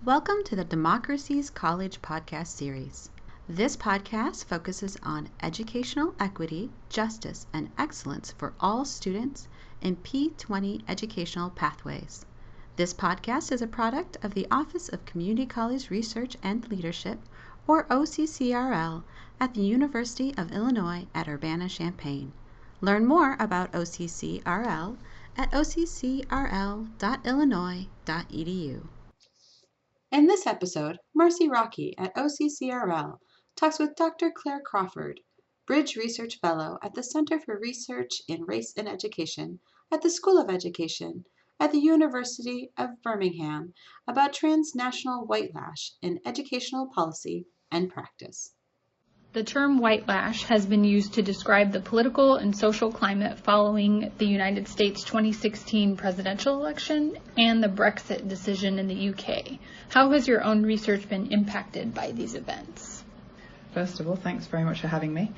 Welcome to the Democracies College podcast series. This podcast focuses on educational equity, justice, and excellence for all students in P20 educational pathways. This podcast is a product of the Office of Community College Research and Leadership, or OCCRL, at the University of Illinois at Urbana-Champaign. Learn more about OCCRL at occrl.illinois.edu. In this episode, Marci Rockey at OCCRL talks with Dr. Claire Crawford, Bridge Research Fellow at the Center for Research in Race and Education at the School of Education at the University of Birmingham, about transnational whitelash in educational policy and practice. The term whitelash has been used to describe the political and social climate following the United States 2016 presidential election and the Brexit decision in the UK. How has your own research been impacted by these events? First of all, thanks very much for having me.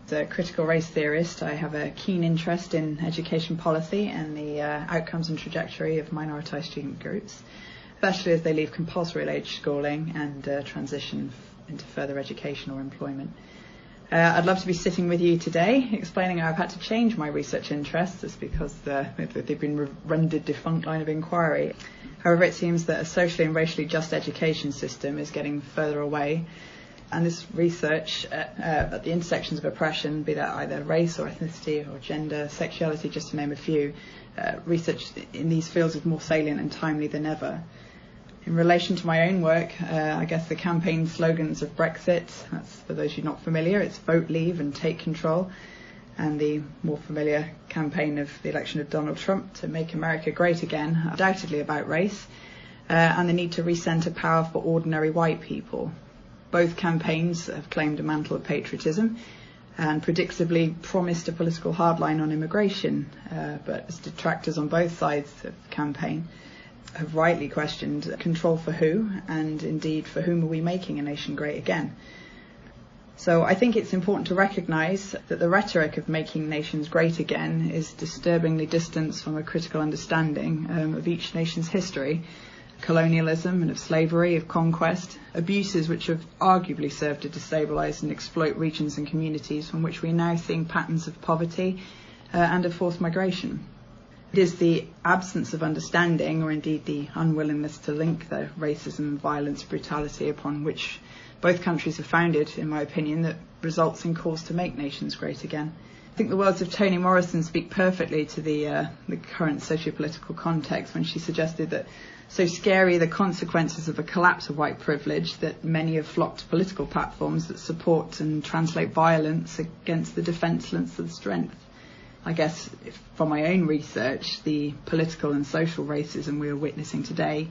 As a critical race theorist, I have a keen interest in education policy and the outcomes and trajectory of minoritized student groups, especially as they leave compulsory age schooling and transition into further education or employment. I'd love to be sitting with you today explaining how I've had to change my research interests. It's because they've been rendered defunct line of inquiry. However, it seems that a socially and racially just education system is getting further away, and this research at the intersections of oppression, be that either race or ethnicity or gender, sexuality, just to name a few, research in these fields is more salient and timely than ever. In relation to my own work, I guess the campaign slogans of Brexit, that's for those of you not familiar, it's vote, leave and take control, and the more familiar campaign of the election of Donald Trump to make America great again, undoubtedly about race, and the need to recenter power for ordinary white people. Both campaigns have claimed a mantle of patriotism and predictably promised a political hardline on immigration, but as detractors on both sides of the campaign have rightly questioned control for who, and indeed for whom are we making a nation great again. So I think it's important to recognise that the rhetoric of making nations great again is disturbingly distant from a critical understanding of each nation's history, colonialism and of slavery, of conquest, abuses which have arguably served to destabilise and exploit regions and communities from which we are now seeing patterns of poverty and of forced migration. It is the absence of understanding, or indeed the unwillingness to link the racism, violence, brutality upon which both countries are founded, in my opinion, that results in calls to make nations great again. I think the words of Toni Morrison speak perfectly to the current socio-political context when she suggested that so scary the consequences of a collapse of white privilege that many have flocked to political platforms that support and translate violence against the defenceless of strength. I guess from my own research, the political and social racism we are witnessing today,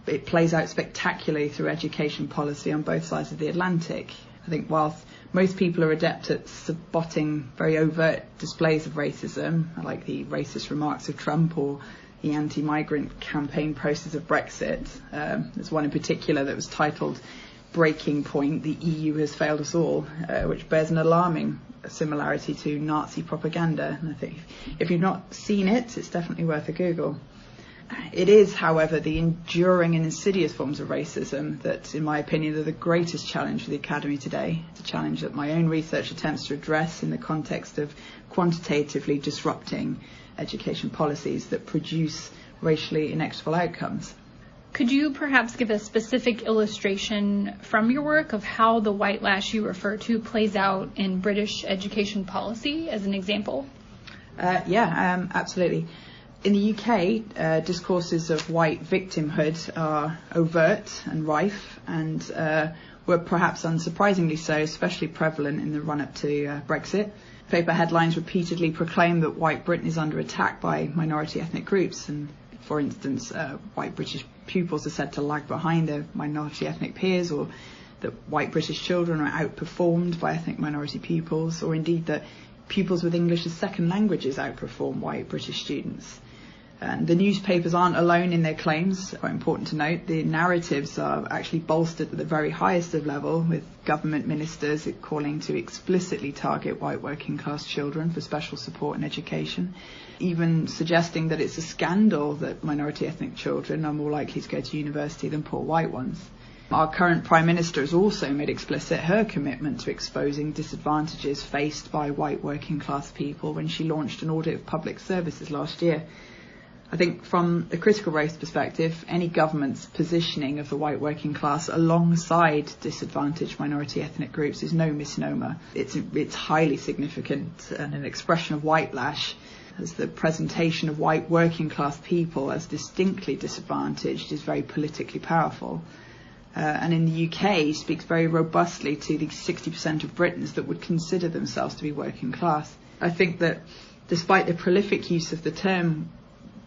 it plays out spectacularly through education policy on both sides of the Atlantic. I think whilst most people are adept at spotting very overt displays of racism, like the racist remarks of Trump or the anti-migrant campaign process of Brexit, there's one in particular that was titled "Breaking Point, the EU has failed us all," which bears an alarming similarity to Nazi propaganda. And I think if you've not seen it, it's definitely worth a Google. It is, however, the enduring and insidious forms of racism that, in my opinion, are the greatest challenge for the Academy today. It's a challenge that my own research attempts to address in the context of quantitatively disrupting education policies that produce racially inequitable outcomes. Could you perhaps give a specific illustration from your work of how the whitelash you refer to plays out in British education policy as an example? Absolutely. In the UK, discourses of white victimhood are overt and rife and were perhaps unsurprisingly so, especially prevalent in the run-up to Brexit. Paper headlines repeatedly proclaim that white Britain is under attack by minority ethnic groups, and for instance, white British pupils are said to lag behind their minority ethnic peers, or that white British children are outperformed by ethnic minority pupils, or indeed that pupils with English as second languages outperform white British students. And the newspapers aren't alone in their claims, quite important to note. The narratives are actually bolstered at the very highest of level, with government ministers calling to explicitly target white working class children for special support and education, even suggesting that it's a scandal that minority ethnic children are more likely to go to university than poor white ones. Our current Prime Minister has also made explicit her commitment to exposing disadvantages faced by white working class people when she launched an audit of public services last year. I think from a critical race perspective, any government's positioning of the white working class alongside disadvantaged minority ethnic groups is no misnomer. It's highly significant, and an expression of whitelash as the presentation of white working class people as distinctly disadvantaged is very politically powerful. And in the UK speaks very robustly to the 60% of Britons that would consider themselves to be working class. I think that despite the prolific use of the term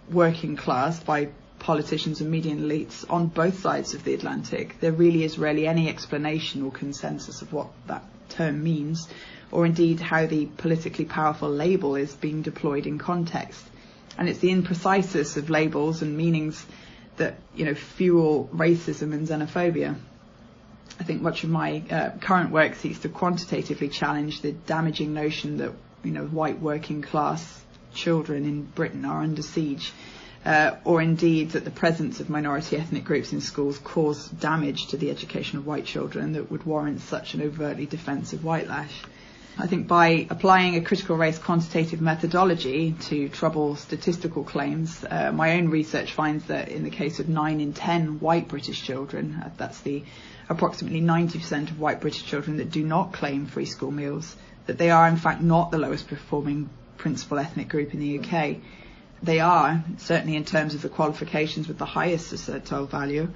working class by politicians and media elites on both sides of the Atlantic, there really is rarely any explanation or consensus of what that term means, or indeed how the politically powerful label is being deployed in context. And it's the impreciseness of labels and meanings that, fuel racism and xenophobia. I think much of my current work seeks to quantitatively challenge the damaging notion that, white working class children in Britain are under siege, or indeed that the presence of minority ethnic groups in schools cause damage to the education of white children that would warrant such an overtly defensive whitelash. I think by applying a critical race quantitative methodology to trouble statistical claims, my own research finds that in the case of 9 in 10 white British children, that's the approximately 90% of white British children that do not claim free school meals, that they are in fact not the lowest performing principal ethnic group in the UK. They are, certainly in terms of the qualifications with the highest assertile value,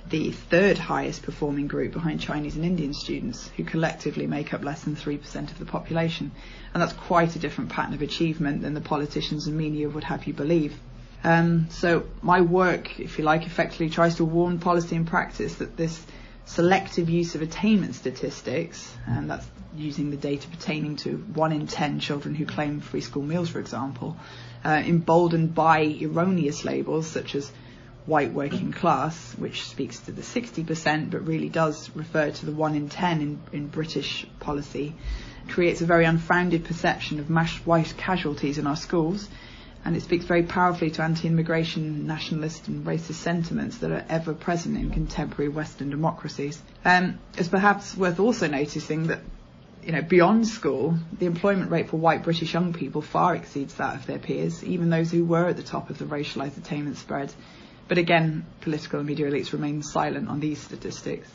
the third highest performing group behind Chinese and Indian students, who collectively make up less than 3% of the population. And that's quite a different pattern of achievement than the politicians and media would have you believe. So my work, if you like, effectively tries to warn policy and practice that this selective use of attainment statistics, and that's using the data pertaining to 1 in 10 children who claim free school meals, for example, emboldened by erroneous labels such as white working class, which speaks to the 60% but really does refer to the 1 in 10 in British policy, creates a very unfounded perception of mass white casualties in our schools, and it speaks very powerfully to anti-immigration, nationalist and racist sentiments that are ever present in contemporary Western democracies. It's perhaps worth also noticing that beyond school, the employment rate for white British young people far exceeds that of their peers, even those who were at the top of the racialised attainment spread. But again, political and media elites remain silent on these statistics.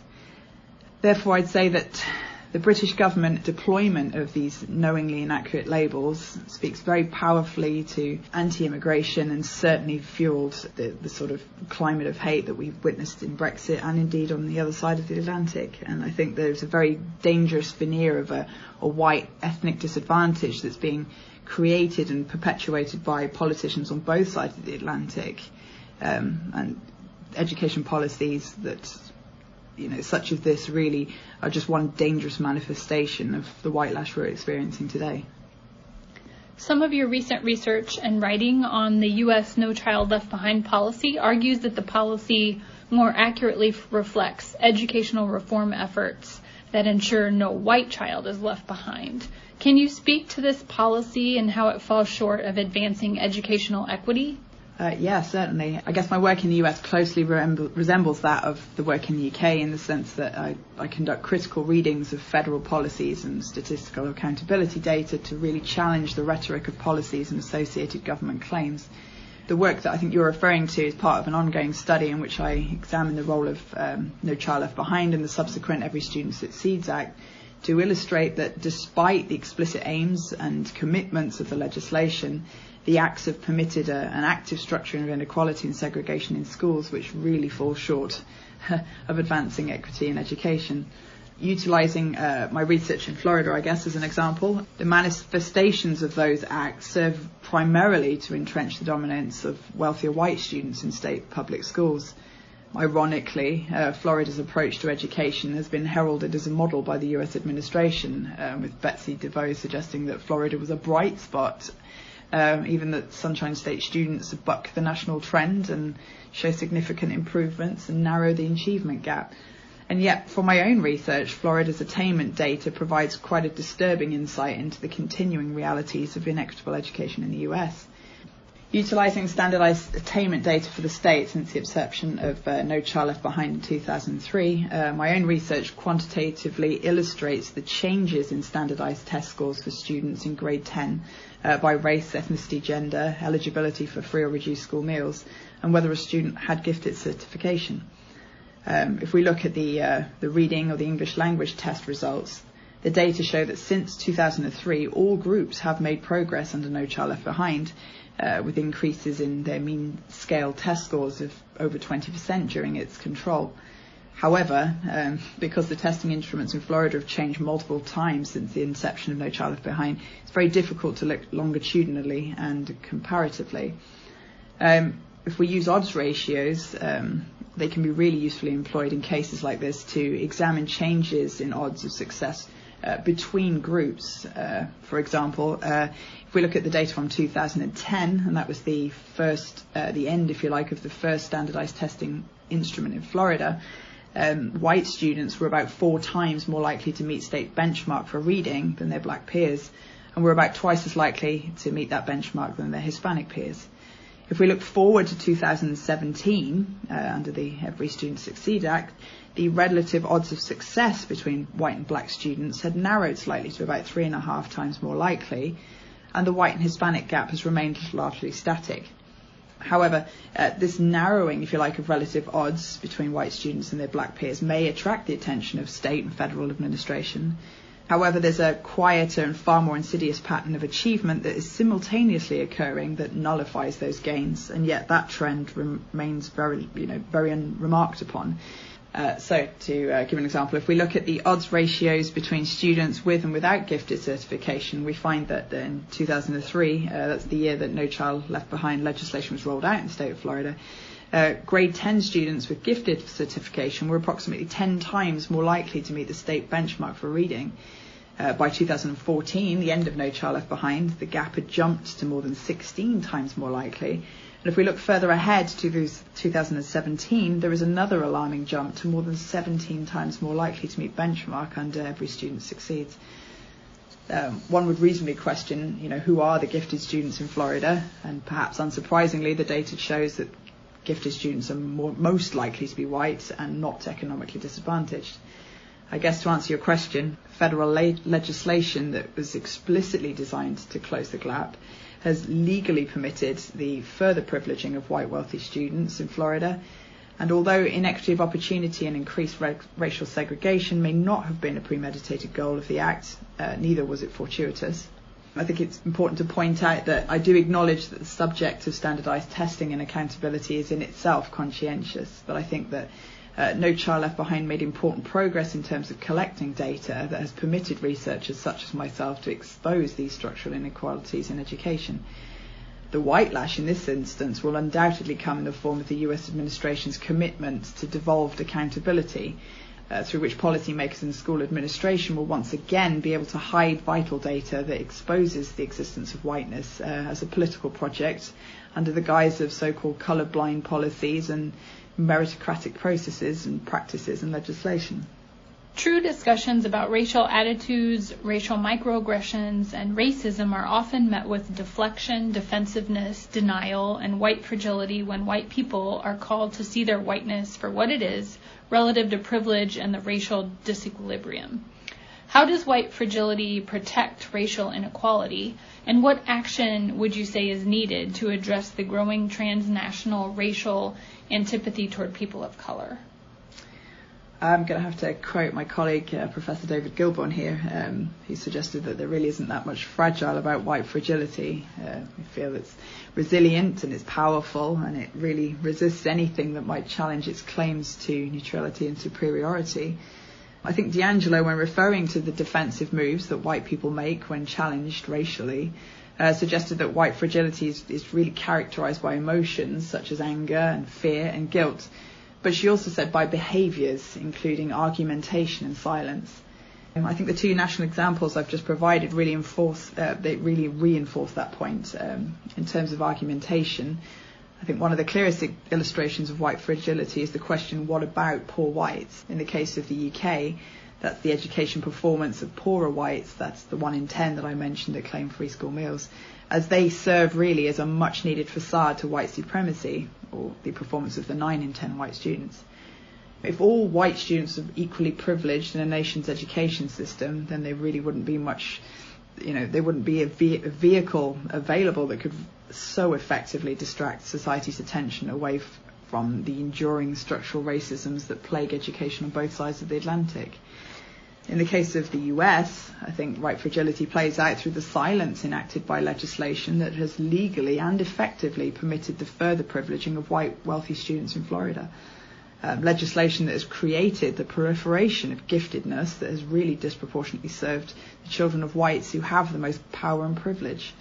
Therefore, I'd say that the British government deployment of these knowingly inaccurate labels speaks very powerfully to anti-immigration and certainly fueled the sort of climate of hate that we've witnessed in Brexit and indeed on the other side of the Atlantic. And I think there's a very dangerous veneer of a white ethnic disadvantage that's being created and perpetuated by politicians on both sides of the Atlantic, and education policies that such as this really are just one dangerous manifestation of the whitelash we're experiencing today. Some of your recent research and writing on the U.S. No Child Left Behind policy argues that the policy more accurately reflects educational reform efforts that ensure no white child is left behind. Can you speak to this policy and how it falls short of advancing educational equity? Yeah, certainly. I guess my work in the US closely resembles that of the work in the UK in the sense that I conduct critical readings of federal policies and statistical accountability data to really challenge the rhetoric of policies and associated government claims. The work that I think you're referring to is part of an ongoing study in which I examine the role of No Child Left Behind and the subsequent Every Student Succeeds Act to illustrate that despite the explicit aims and commitments of the legislation, the acts have permitted an active structuring of inequality and segregation in schools which really fall short of advancing equity in education. Utilising my research in Florida, I guess, as an example, the manifestations of those acts serve primarily to entrench the dominance of wealthier white students in state public schools. Ironically, Florida's approach to education has been heralded as a model by the US administration, with Betsy DeVos suggesting that Florida was a bright spot even that Sunshine State students buck the national trend and show significant improvements and narrow the achievement gap. And yet, for my own research, Florida's attainment data provides quite a disturbing insight into the continuing realities of inequitable education in the US. Utilising standardised attainment data for the state since the inception of No Child Left Behind in 2003, my own research quantitatively illustrates the changes in standardised test scores for students in grade 10 by race, ethnicity, gender, eligibility for free or reduced school meals, and whether a student had gifted certification. If we look at the reading or the English language test results, the data show that since 2003, all groups have made progress under No Child Left Behind, with increases in their mean scale test scores of over 20% during its control. However, because the testing instruments in Florida have changed multiple times since the inception of No Child Left Behind, it's very difficult to look longitudinally and comparatively. If we use odds ratios, they can be really usefully employed in cases like this to examine changes in odds of success between groups. For example, if we look at the data from 2010, and that was the end, if you like, of the first standardized testing instrument in Florida, white students were about 4 times more likely to meet state benchmark for reading than their black peers, and were about twice as likely to meet that benchmark than their Hispanic peers. If we look forward to 2017, under the Every Student Succeed Act, the relative odds of success between white and black students had narrowed slightly to about 3.5 times more likely, and the white and Hispanic gap has remained largely static. However, this narrowing, if you like, of relative odds between white students and their black peers may attract the attention of state and federal administration. However, there's a quieter and far more insidious pattern of achievement that is simultaneously occurring that nullifies those gains, and yet that trend remains very unremarked upon. So to give an example, if we look at the odds ratios between students with and without gifted certification, we find that in 2003, that's the year that No Child Left Behind legislation was rolled out in the state of Florida, grade 10 students with gifted certification were approximately 10 times more likely to meet the state benchmark for reading. By 2014, the end of No Child Left Behind, the gap had jumped to more than 16 times more likely. And if we look further ahead to 2017, there is another alarming jump to more than 17 times more likely to meet benchmark under Every Student Succeeds. One would reasonably question, who are the gifted students in Florida? And perhaps unsurprisingly, the data shows that gifted students are most likely to be white and not economically disadvantaged. I guess to answer your question, federal legislation that was explicitly designed to close the gap has legally permitted the further privileging of white wealthy students in Florida. And although inequity of opportunity and increased racial segregation may not have been a premeditated goal of the Act, neither was it fortuitous. I think it's important to point out that I do acknowledge that the subject of standardised testing and accountability is in itself conscientious, but I think that No Child Left Behind made important progress in terms of collecting data that has permitted researchers such as myself to expose these structural inequalities in education. The whitelash in this instance will undoubtedly come in the form of the US administration's commitment to devolved accountability, through which policymakers and school administration will once again be able to hide vital data that exposes the existence of whiteness as a political project under the guise of so-called colour-blind policies and meritocratic processes and practices and legislation. True discussions about racial attitudes, racial microaggressions, and racism are often met with deflection, defensiveness, denial, and white fragility when white people are called to see their whiteness for what it is, relative to privilege and the racial disequilibrium. How does white fragility protect racial inequality, and what action would you say is needed to address the growing transnational racial antipathy toward people of color? I'm going to have to quote my colleague, Professor David Gilborn here, who suggested that there really isn't that much fragile about white fragility. We feel it's resilient and it's powerful, and it really resists anything that might challenge its claims to neutrality and superiority. I think D'Angelo, when referring to the defensive moves that white people make when challenged racially, suggested that white fragility is really characterized by emotions such as anger and fear and guilt. But she also said by behaviours, including argumentation and silence. I think the two national examples I've just provided really reinforce that point. In terms of argumentation, I think one of the clearest illustrations of white fragility is the question, what about poor whites? In the case of the UK, that's the education performance of poorer whites. That's the 1 in 10 that I mentioned that claim free school meals, as they serve really as a much needed facade to white supremacy, or the performance of the 9 in 10 white students. If all white students are equally privileged in a nation's education system, then there really wouldn't be much, there wouldn't be a vehicle available that could so effectively distract society's attention away from the enduring structural racisms that plague education on both sides of the Atlantic. In the case of the US, I think white fragility plays out through the silence enacted by legislation that has legally and effectively permitted the further privileging of white wealthy students in Florida. Legislation that has created the proliferation of giftedness that has really disproportionately served the children of whites who have the most power and privilege.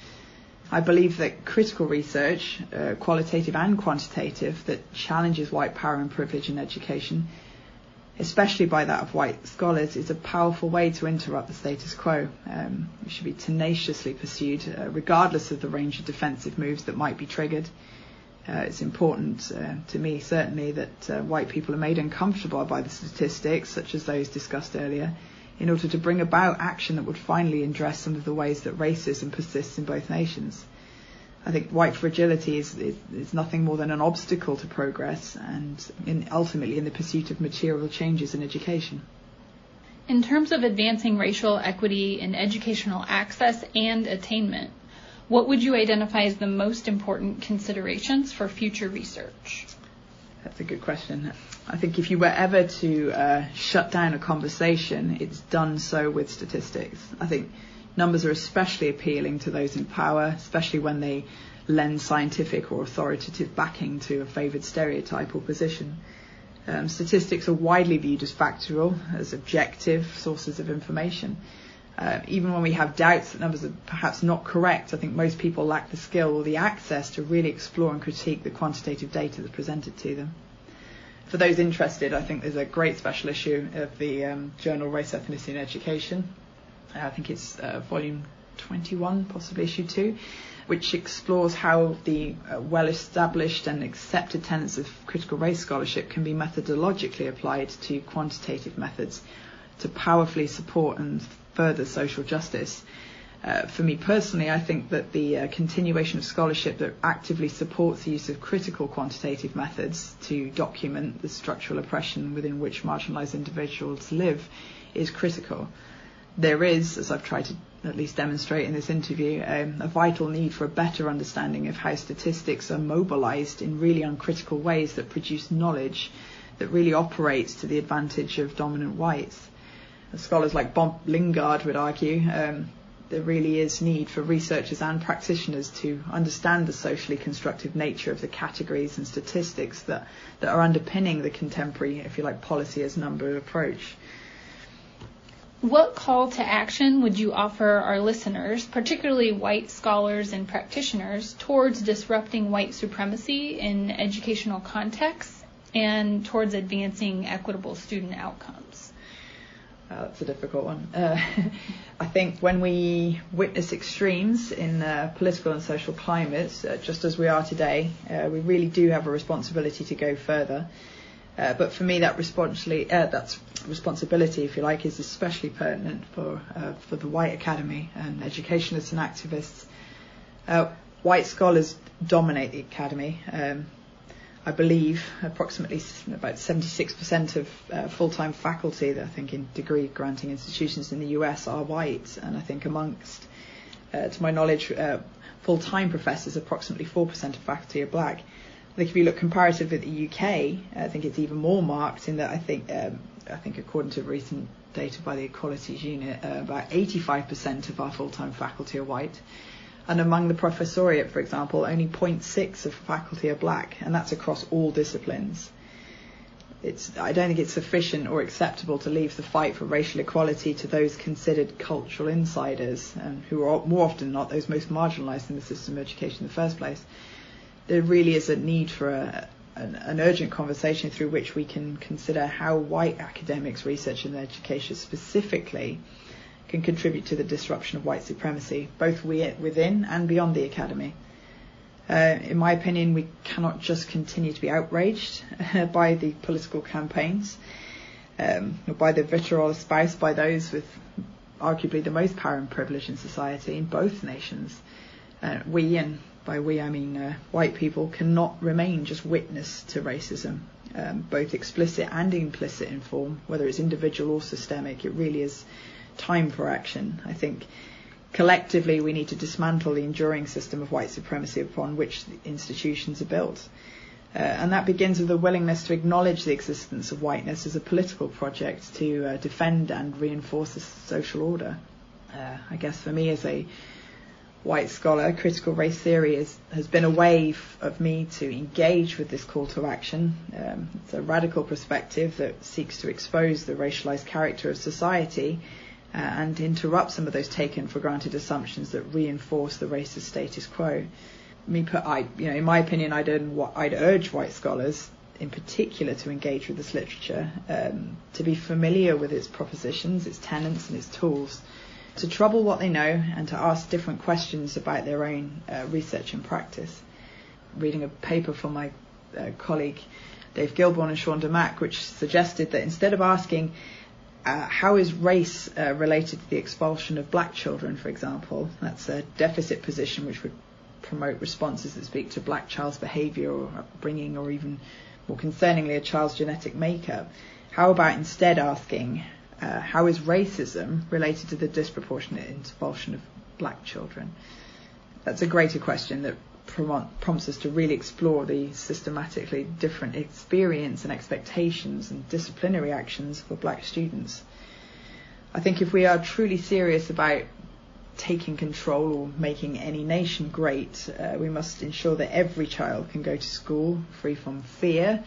I believe that critical research, qualitative and quantitative, that challenges white power and privilege in education, especially by that of white scholars, is a powerful way to interrupt the status quo. It should be tenaciously pursued, regardless of the range of defensive moves that might be triggered. It's important to me, certainly, that white people are made uncomfortable by the statistics, such as those discussed earlier, in order to bring about action that would finally address some of the ways that racism persists in both nations. I think white fragility is nothing more than an obstacle to progress and ultimately in the pursuit of material changes in education. In terms of advancing racial equity in educational access and attainment, what would you identify as the most important considerations for future research? That's a good question. I think if you were ever to shut down a conversation, it's done so with statistics. I think numbers are especially appealing to those in power, especially when they lend scientific or authoritative backing to a favoured stereotype or position. Statistics are widely viewed as factual, as objective sources of information. Even when we have doubts that numbers are perhaps not correct, I think most people lack the skill or the access to really explore and critique the quantitative data that's presented to them. For those interested, I think there's a great special issue of the journal Race, Ethnicity and Education. I think it's volume 21, possibly issue 2, which explores how the well-established and accepted tenets of critical race scholarship can be methodologically applied to quantitative methods to powerfully support and further social justice. For me personally, I think that the continuation of scholarship that actively supports the use of critical quantitative methods to document the structural oppression within which marginalised individuals live is critical. There is, as I've tried to at least demonstrate in this interview, a vital need for a better understanding of how statistics are mobilised in really uncritical ways that produce knowledge that really operates to the advantage of dominant whites. Scholars like Bob Lingard would argue there really is need for researchers and practitioners to understand the socially constructive nature of the categories and statistics that are underpinning the contemporary, if you like, policy as number approach. What call to action would you offer our listeners, particularly white scholars and practitioners, towards disrupting white supremacy in educational contexts and towards advancing equitable student outcomes? That's a difficult one. I think when we witness extremes in political and social climates, just as we are today, we really do have a responsibility to go further. But for me, that responsibility, if you like, is especially pertinent for the white academy and educationalists and activists. White scholars dominate the academy. I believe approximately about 76% of full-time faculty that I think in degree granting institutions in the US are white, and I think amongst, to my knowledge, full-time professors, approximately 4% of faculty are black. I think if you look comparatively at the UK, I think it's even more marked in that I think according to recent data by the Equalities Unit, about 85% of our full-time faculty are white. And among the professoriate, for example, only 0.6% of faculty are black, and that's across all disciplines. I don't think it's sufficient or acceptable to leave the fight for racial equality to those considered cultural insiders, who are more often than not those most marginalised in the system of education in the first place. There really is a need for an urgent conversation through which we can consider how white academics, research and education specifically can contribute to the disruption of white supremacy, both within and beyond the academy. In my opinion, we cannot just continue to be outraged by the political campaigns, or by the vitriol espoused by those with arguably the most power and privilege in society in both nations. We, and by we I mean white people, cannot remain just witness to racism, both explicit and implicit in form, whether it's individual or systemic. It really is time for action. I think collectively we need to dismantle the enduring system of white supremacy upon which the institutions are built. And that begins with a willingness to acknowledge the existence of whiteness as a political project to defend and reinforce the social order. I guess for me as a white scholar, critical race theory has been a way of me to engage with this call to action. It's a radical perspective that seeks to expose the racialized character of society and interrupt some of those taken for granted assumptions that reinforce the racist status quo. In my opinion, I'd urge white scholars in particular to engage with this literature, to be familiar with its propositions, its tenets and its tools, to trouble what they know and to ask different questions about their own research and practice. Reading a paper from my colleague Dave Gilbourne and Sean DeMack, which suggested that instead of asking how is race related to the expulsion of black children, for example, that's a deficit position which would promote responses that speak to black child's behaviour or upbringing, or even more concerningly a child's genetic makeup. How about instead asking how is racism related to the disproportionate expulsion of black children? That's a greater question that prompts us to really explore the systematically different experience and expectations and disciplinary actions for black students. I think if we are truly serious about taking control or making any nation great, we must ensure that every child can go to school free from fear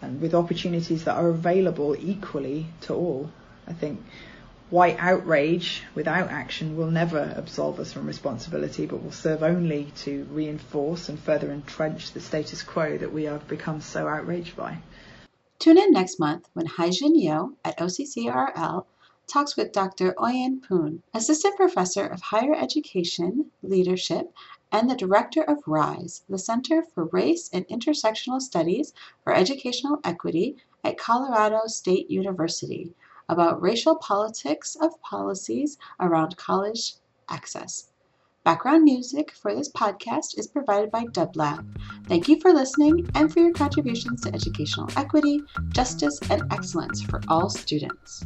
and with opportunities that are available equally to all. I think white outrage without action will never absolve us from responsibility, but will serve only to reinforce and further entrench the status quo that we have become so outraged by. Tune in next month when Haijin Yeo at OCCRL talks with Dr. Oyen Poon, Assistant Professor of Higher Education, Leadership, and the Director of RISE, the Center for Race and Intersectional Studies for Educational Equity at Colorado State University, about racial politics of policies around college access. Background music for this podcast is provided by DubLab. Thank you for listening and for your contributions to educational equity, justice, and excellence for all students.